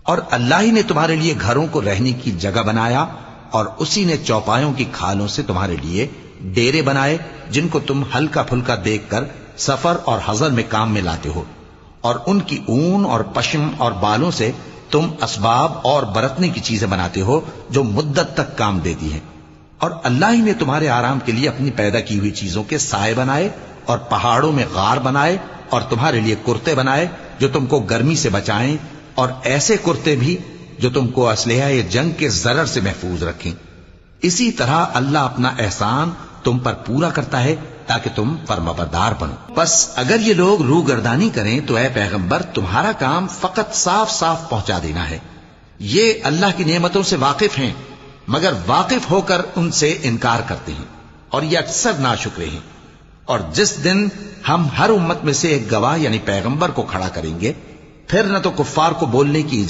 और अल्लाह ही ने तुम्हारे लिए घरों को रहने की जगह बनाया, और उसी ने चौपायों की खालों से तुम्हारे लिए डेरे बनाए, जिनको तुम हल्का फुल्का देखकर सफर और हजर में काम में लाते हो। और उनकी ऊन और पश्म और बालों से तुम असबाब और बरतने की चीजें बनाते हो जो मुद्दत तक काम देती हैं। और अल्लाह ही ने तुम्हारे आराम के लिए अपनी पैदा की हुई चीजों के साए बनाए, और पहाड़ों में गार बनाए, और तुम्हारे लिए कुर्ते बनाए जो तुमको गर्मी से बचाएं, और ऐसे कुर्ते भी जो तुमको असलहा जंग के जरर से महफूज रखें। इसी तरह अल्लाह अपना एहसान तुम पर पूरा करता है ताकि तुम फरमाबरदार बनो। बस अगर ये लोग रूगर्दानी करें तो ऐ पैगंबर, तुम्हारा काम फकत साफ साफ पहुंचा देना है। ये अल्लाह की नेमतों से वाकिफ हैं, मगर वाकिफ होकर उनसे इनकार करते हैं, और ये अक्सर नाशुक्रे हैं। और जिस दिन हम हर उम्मत में से एक गवाह यानी पैगंबर को खड़ा करेंगे, फिर न तो कुफ्फार को बोलने की